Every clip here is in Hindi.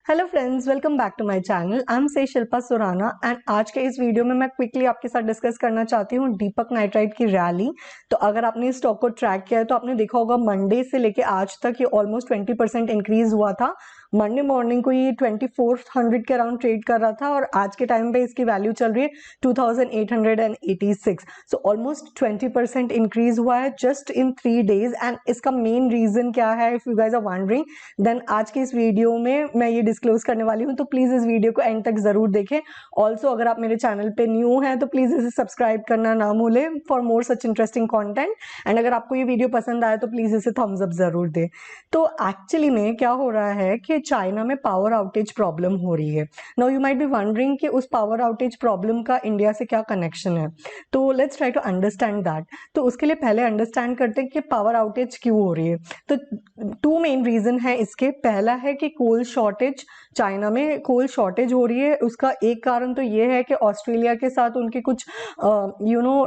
Hello friends, welcome back to my channel. I am से शिल्पा सुराना एंड आज के इस वीडियो में मैं क्विकली आपके साथ डिस्कस करना चाहती हूँ दीपक नाइट्राइट की रैली। तो अगर आपने इस स्टॉक को ट्रैक किया है तो आपने देखा होगा मंडे से लेके आज तक ये ऑलमोस्ट 20% इंक्रीज हुआ था। मंडे मॉर्निंग को ये 2400 के अराउंड ट्रेड कर रहा था और आज के टाइम पे इसकी वैल्यू चल रही है 2886। सो ऑलमोस्ट 20% इंक्रीज हुआ है जस्ट इन 3 डेज। एंड इसका मेन रीजन क्या है, if you guys are wondering, then आज के इस वीडियो में मैं ये डिस्क्लोज करने वाली हूँ। तो प्लीज इस वीडियो को एंड तक जरूर देखें। ऑल्सो अगर आप मेरे चैनल पे न्यू हैं तो प्लीज इसे सब्सक्राइब करना ना भूलें for more such interesting content. And अगर आपको ये वीडियो पसंद आए तो प्लीज इसे थम्स अप जरूर दें। तो एक्चुअली में क्या हो रहा है कि चाइना में पावर आउटेज प्रॉब्लम हो रही है। Now you might be wondering कि उस पावर आउटेज प्रॉब्लम का इंडिया से क्या कनेक्शन है। तो let's try to understand that. तो उसके लिए पहले अंडरस्टैंड करते हैं कि पावर आउटेज क्यों हो रही है। तो 2 मेन रीजन है इसके। पहला है कि कोल शॉर्टेज, चाइना में कोल शॉर्टेज हो रही है। उसका एक कारण तो ये है कि ऑस्ट्रेलिया के साथ उनके कुछ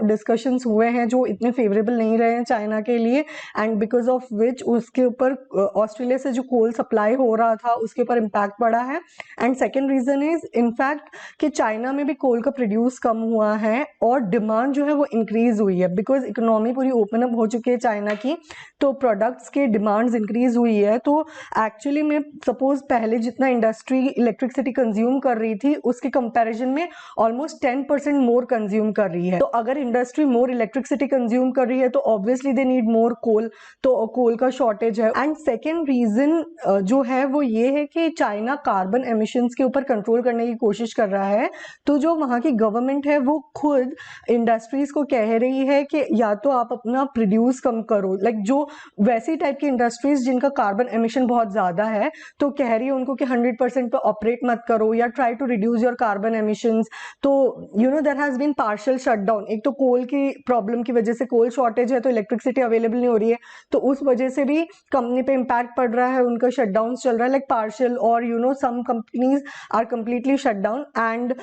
डिस्कशंस हुए हैं जो इतने फेवरेबल नहीं रहे हैं चाइना के लिए, एंड बिकॉज ऑफ विच उसके ऊपर ऑस्ट्रेलिया से जो कोल सप्लाई हो रहा था उसके ऊपर इम्पैक्ट पड़ा है। And second reason is in fact कि चाइना में भी कोल का प्रोड्यूस कम हुआ है और डिमांड जो है वो इंक्रीज हुई है बिकॉज इकोनॉमी पूरी ओपन अप हो चुकी है चाइना की। तो प्रोडक्ट्स के डिमांड्स इंक्रीज हुई है। तो एक्चुअली में सपोज पहले जितना इंडस्ट्री इलेक्ट्रिसिटी कंज्यूम कर रही थी उसके कंपैरिजन में ऑलमोस्ट 10% मोर कंज्यूम कर रही है। तो अगर इंडस्ट्री मोर इलेक्ट्रिसिटी कंज्यूम कर रही है तो ऑब्वियसली दे नीड मोर कोल, तो कोल का शॉर्टेज है। एंड सेकेंड रीजन जो है वो ये है कि चाइना कार्बन एमिशंस के ऊपर कंट्रोल करने की कोशिश कर रहा है। तो जो वहां की गवर्नमेंट है वो खुद इंडस्ट्रीज को कह रही है कि या तो आप अपना प्रोड्यूस कम करो, लाइक जो वैसी टाइप की इंडस्ट्रीज जिनका कार्बन एमिशन बहुत ज्यादा है तो कह रही है उनको कि 100% पे ऑपरेट मत करो या try to reduce your carbon emissions. तो there has been partial shutdown. एक तो कोल की प्रॉब्लम की वजह से, कोल शॉर्टेज है तो इलेक्ट्रिसिटी अवेलेबल नहीं हो रही है, तो उस वजह से भी कंपनी पे इम्पैक्ट पड़ रहा है, उनका शटडाउन चल रहा है लाइक पार्शियल, और some companies are completely shut down. And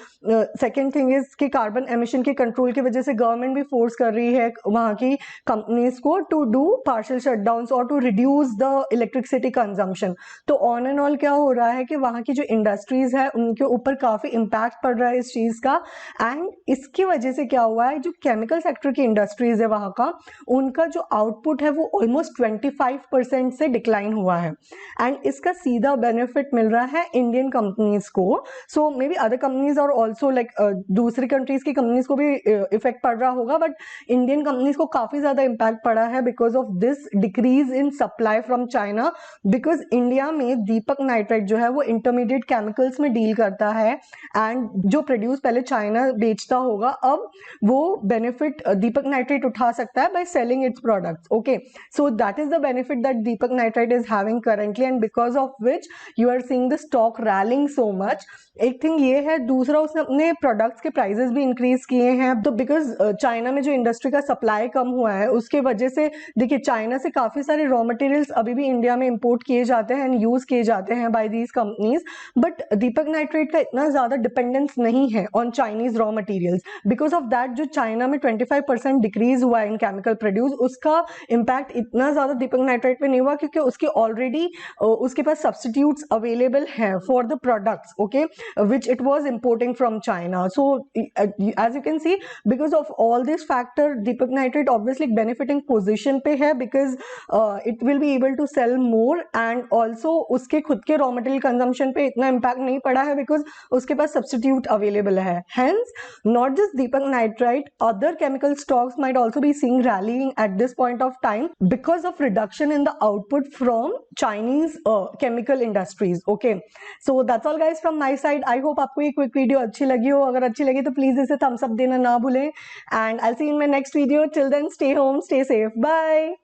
second thing is कि कार्बन एमिशन के कंट्रोल की वजह से गवर्नमेंट भी फोर्स कर रही है वहां की कंपनीज को टू डू पार्शियल शटडाउन्स और to reduce the electricity consumption. तो ऑन एंड ऑल क्या हो रहा है कि वहां की जो इंडस्ट्रीज है उनके ऊपर काफी इम्पैक्ट पड़ रहा है इस चीज का। एंड इसकी वजह से क्या हुआ है, जो केमिकल सेक्टर की इंडस्ट्रीज है वहां का, उनका जो आउटपुट है वो ऑलमोस्ट 25% से डिक्लाइन हुआ है। एंड इसका सीधा बेनिफिट मिल रहा है इंडियन कंपनीज को। सो मे बी अदर कंपनीज और ऑल्सो लाइक दूसरी कंट्रीज की कंपनीज को भी इफेक्ट पड़ रहा होगा, बट इंडियन कंपनीज को काफी ज्यादा इम्पैक्ट पड़ा है because of this decrease in supply from China. Because India में दीपक नाइट्राइट जो है वो इंटरमीडिएट केमिकल्स में डील करता है एंड जो प्रोड्यूस पहले चाइना बेचता होगा अब वो बेनिफिट दीपक नाइट्राइट उठा सकता है by selling its products. Okay, so that is the benefit that Deepak nitrite is having currently and because of which you are seeing the stock rallying so much. एक थिंग ये है, दूसरा उसने अपने प्रोडक्ट्स के प्राइसेस भी इंक्रीज किए हैं। तो बिकॉज चाइना में जो इंडस्ट्री का सप्लाई कम हुआ है उसके वजह से देखिए चाइना से काफी सारे रॉ मटेरियल्स अभी भी इंडिया में इंपोर्ट किए जाते हैं एंड यूज किए जाते हैं by these companies, but Deepak nitrite का इतना ज्यादा डिपेंडेंस नहीं है on Chinese raw materials. Because of that जो चाइना में 25% डिक्रीज हुआ है इन केमिकल प्रोड्यूस, उसका इम्पैक्ट इतना ज्यादा दीपक नाइट्राइट पे नहीं हुआ क्योंकि उसके ऑलरेडी उसके पास सब्सटीट्यूट्स अवेलेबल हैं for the products, okay, which it was importing from China. So as you can see, because of all this factor, Deepak Nitrite obviously benefiting position पे है because it will be able to sell more and also उसके खुद के raw material consumption पे इतना impact नहीं पड़ा है because उसके पास substitute available है। Hence, not just Deepak Nitrite, other chemical stocks might also be seeing rallying at this point of time because of reduction in the output from Chinese chemical industries. Okay, so that's all guys from my side. I hope आपको ये क्विक वीडियो अच्छी लगी हो। अगर अच्छी लगी तो प्लीज इसे थम्स अप देना ना भूलें and I see in my next video. Till then stay home, stay safe, bye.